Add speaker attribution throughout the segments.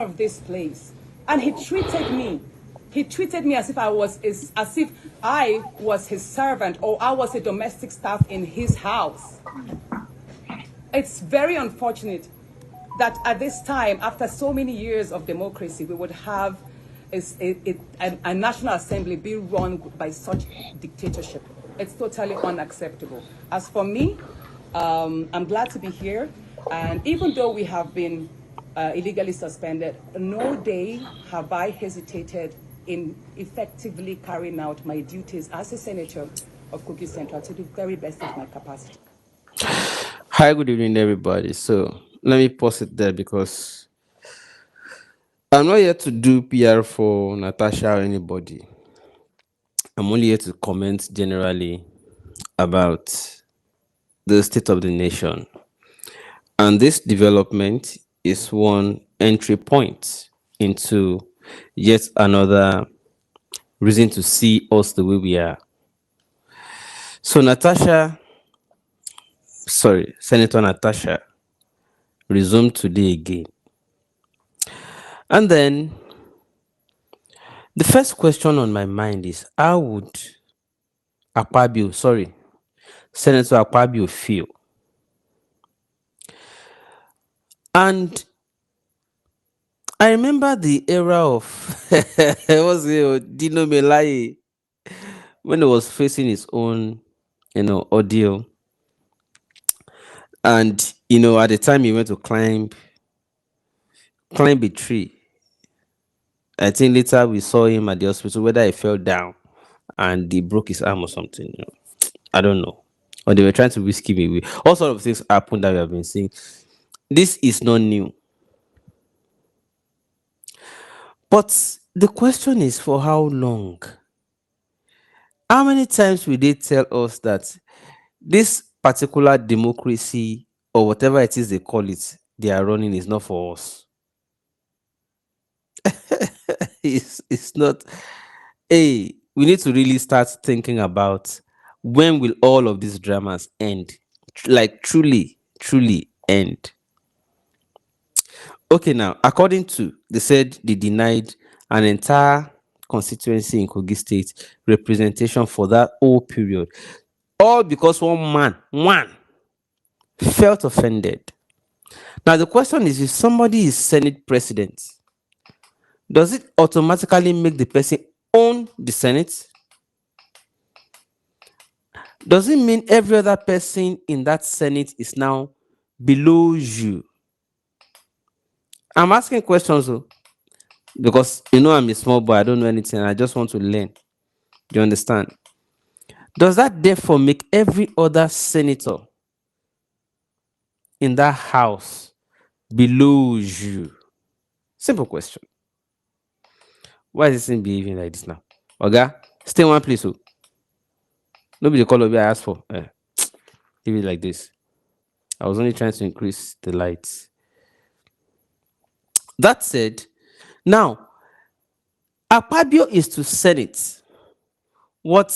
Speaker 1: of this place, and he treated me. He treated me as if I was his servant or I was a domestic staff in his house. It's very unfortunate that at this time, after so many years of democracy, we would have a National Assembly be run by such dictatorship. It's totally unacceptable. As for me, I'm glad to be here. And even though we have been illegally suspended, no day have I hesitated in effectively carrying out my duties as a senator of Kogi Central to the very best of my capacity.
Speaker 2: Hi, good evening, everybody. So let me pause it there because I'm not here to do PR for Natasha or anybody. I'm only here to comment generally about the state of the nation. And this development is one entry point into yet another reason to see us the way we are. So Senator Natasha resumed today again. And then the first question on my mind is how would Senator Akpabio feel? And I remember the era of what's it, Dino Melaye, when he was facing his own, ordeal. And at the time he went to climb a tree. I think later we saw him at the hospital, whether he fell down and he broke his arm or something. I don't know. Or they were trying to whisk him away. All sort of things happened that we have been seeing. This is not new. But the question is, for how long? How many times will they tell us that this particular democracy or whatever it is they call it, they are running is not for us? It's not. Hey, we need to really start thinking about when will all of these dramas end? Like truly, truly end. Okay, now, according to, they said they denied an entire constituency in Kogi State representation for that whole period. All because one felt offended. Now, the question is, if somebody is Senate president, does it automatically make the person own the Senate? Does it mean every other person in that Senate is now below you? I'm asking questions though, because I'm a small boy, I don't know anything, I just want to learn. Do you understand? Does that therefore make every other senator in that house below you? Simple question. Why is this thing behaving like this now? Oga, stay in one place. Oh. Nobody call of you I asked for. Leave it like this. I was only trying to increase the lights. That said, now, Akpabio is to Senate what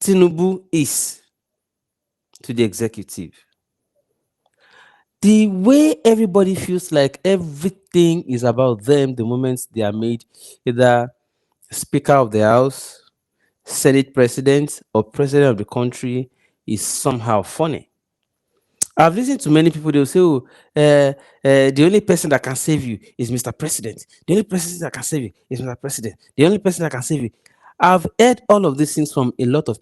Speaker 2: Tinubu is to the executive. The way everybody feels like everything is about them the moment they are made either Speaker of the House, Senate President, or President of the country is somehow funny. I've listened to many people, they'll say, oh, the only person that can save you is Mr. President. The only person that can save you is Mr. President. The only person that can save you. I've heard all of these things from a lot of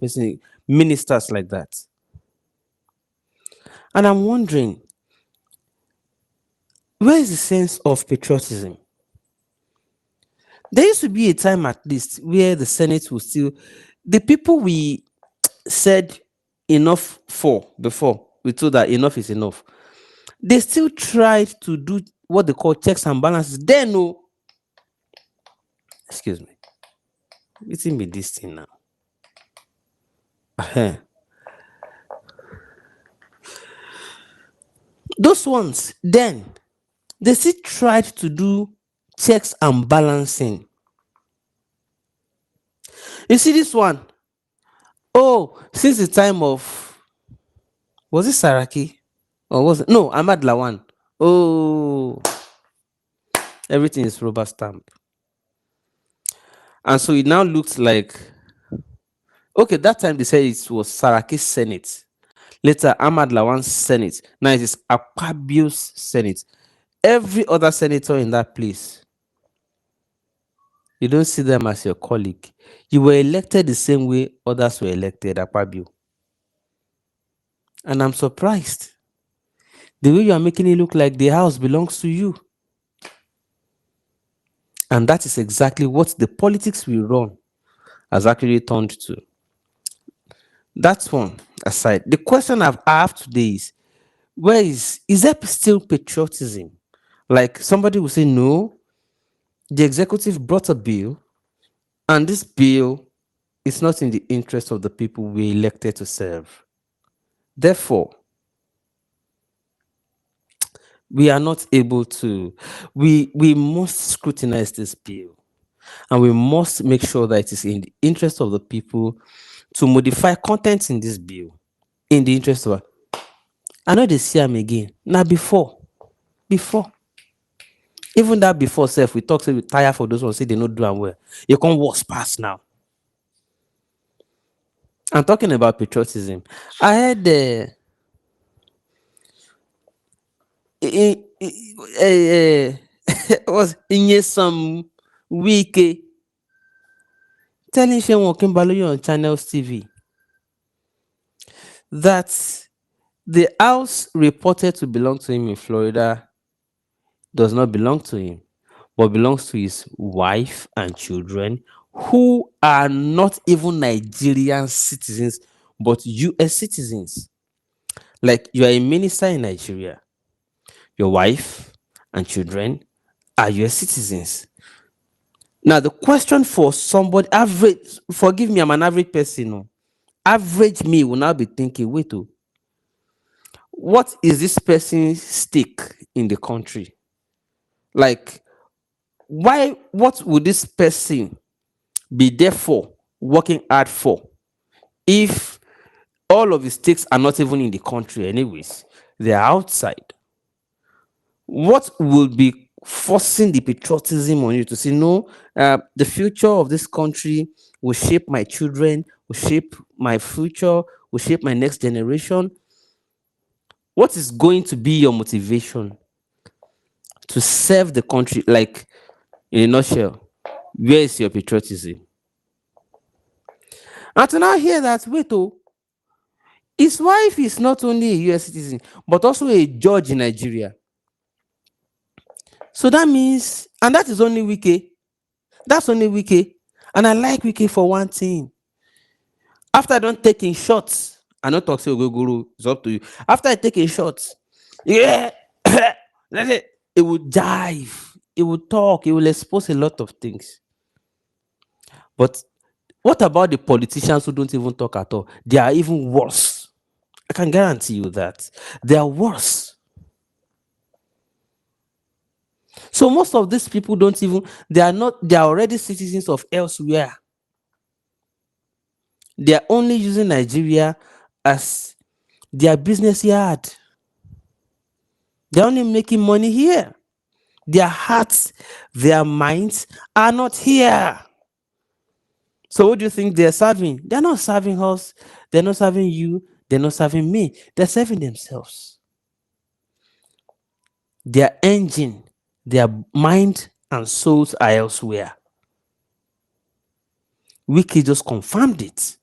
Speaker 2: ministers like that. And I'm wondering, where is the sense of patriotism? There used to be a time at least where the Senate will still, the people we said enough for before, we told that enough is enough. They still tried to do what they call checks and balances. They know. Excuse me. It's in me this thing now. Those ones, then, they still tried to do checks and balancing. You see this one? Oh, since the time of, was it Saraki? Or was it? No, Ahmad Lawan. Oh, Everything is rubber stamp. And so it now looks like, okay, that time they said it was Saraki's Senate. Later, Ahmad Lawan's Senate. Now it is Akpabio's Senate. Every other senator in that place, you don't see them as your colleague. You were elected the same way others were elected, Akpabio. And I'm surprised. The way you are making it look like the house belongs to you. And that is exactly what the politics we run has actually turned to. That's one aside. The question I have today is, where is there still patriotism? Like somebody will say, no, the executive brought a bill, and this bill is not in the interest of the people we elected to serve. Therefore, we are not able to, we must scrutinize this bill, and we must make sure that it is in the interest of the people to modify content in this bill in the interest of. I know they see am again. Now before, even that before self, we talk say we tire for those ones say they not do am well. You can't worse pass now. I'm talking about patriotism. I heard was in some Wike telling Seun Okinbaloye on Channels TV that the house reported to belong to him in Florida does not belong to him, but belongs to his wife and children who are not even Nigerian citizens, but US citizens. Like you are a minister in Nigeria, your wife and children are US citizens. Now, the question for somebody average, forgive me, I'm an average person. No. Average me will now be thinking, wait, oh, what is this person's stake in the country? Like, why, what would this person be there for, working hard for, if all of his stakes are not even in the country, anyways? They're outside. What will be forcing the patriotism on you to say, no, the future of this country will shape my children, will shape my future, will shape my next generation? What is going to be your motivation to serve the country? Like, in a nutshell, where is your patriotism? And to now hear that, wait, oh, his wife is not only a US citizen, but also a judge in Nigeria. So that means, and that is only Wike. That's only Wike. And I like Wike for one thing. After I don't take in shots, I don't talk say Guru, it's up to you. After I take in shots, yeah, that's it. It will dive, it will talk, it will expose a lot of things. But what about the politicians who don't even talk at all? They are even worse. I can guarantee you that. They are worse. So most of these people don't even, they are already citizens of elsewhere. They are only using Nigeria as their business yard. They're only making money here. Their hearts, their minds are not here. So what do you think they're serving? They're not serving us. They're not serving you. They're not serving me. They're serving themselves. Their engine, their mind and souls are elsewhere. Wiki just confirmed it.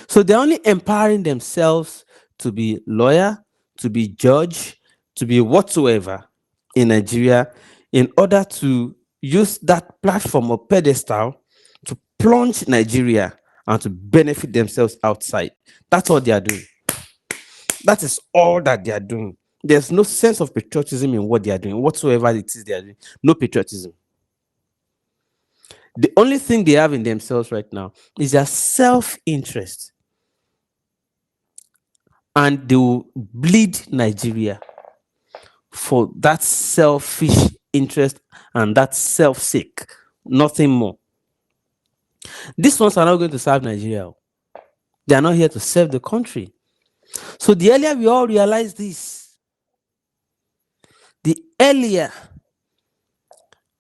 Speaker 2: So they're only empowering themselves to be lawyer, to be judge, to be whatsoever in Nigeria in order to use that platform or pedestal to plunge Nigeria and to benefit themselves outside. That's all they are doing. That is all that they are doing. There's no sense of patriotism in what they are doing, whatsoever it is they are doing. No patriotism. The only thing they have in themselves right now is their self-interest. And they will bleed Nigeria for that selfish interest and that self-sake. Nothing more. These ones are not going to serve Nigeria. They are not here to serve the country. So the earlier we all realize this, The earlier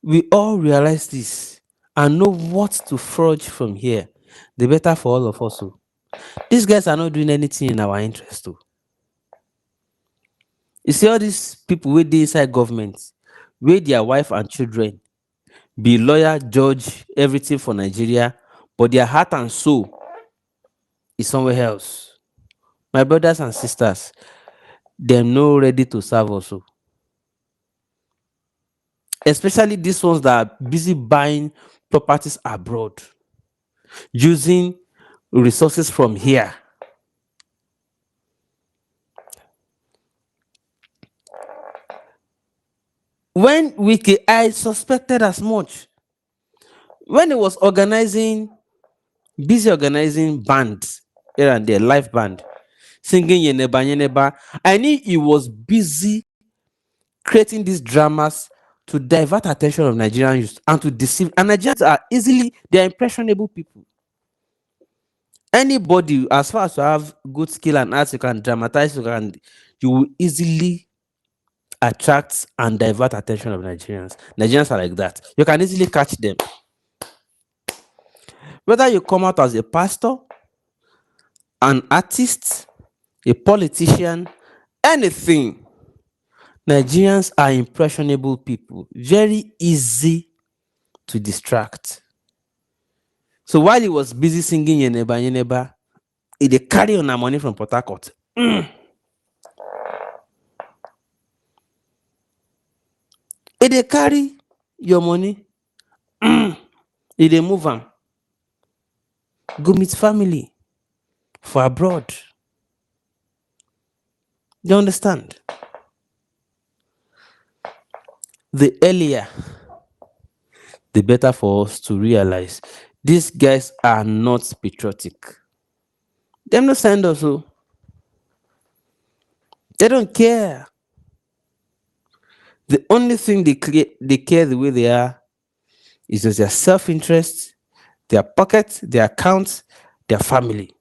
Speaker 2: we all realize this and know what to forge from here, the better for all of us. Oh. These guys are not doing anything in our interest. Oh. You see all these people wey dey inside government, wey their wife and children be lawyer, judge, everything for Nigeria, but their heart and soul is somewhere else. My brothers and sisters, dem no ready to serve us. Oh. Especially these ones that are busy buying properties abroad, using resources from here. When Wike, I suspected as much. When he was busy organizing bands here and there, live band, singing Yeneba Yeneba, I knew he was busy creating these dramas to divert attention of Nigerian youth and to deceive. And Nigerians are they are impressionable people. Anybody, as far as you have good skill and arts, you can dramatize, you will easily attract and divert attention of Nigerians. Nigerians are like that. You can easily catch them. Whether you come out as a pastor, an artist, a politician, anything, Nigerians are impressionable people, very easy to distract. So while he was busy singing Yeneba Yeneba, he dey carry on money from Port Harcourt. He dey carry your money, he dey move am go meet family for abroad. You understand? The earlier, the better for us to realize these guys are not patriotic. Them no send us. Oh. They don't care. The only thing they care the way they are is just their self-interest, their pocket, their accounts, their family.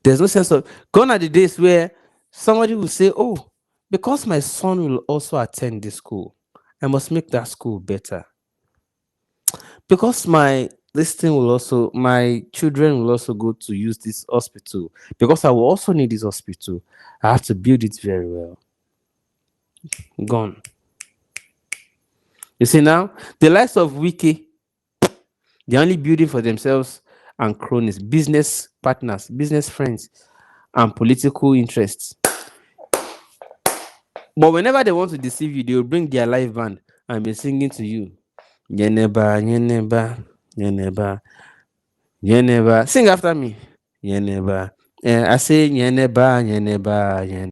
Speaker 2: There's no sense of gone are the days where somebody will say, "Oh, because my son will also attend this school, I must make that school better. Because my children will also go to use this hospital. Because I will also need this hospital. I have to build it very well." Gone. You see now, the likes of Wike, they're only building for themselves and cronies, business partners, business friends, and political interests. But whenever they want to deceive you, they will bring their live band and be singing to you. Yeneba, yeneba, yeneba, yeneba. Sing after me. Yeneba. I say yeneba, yeneba, yeneba.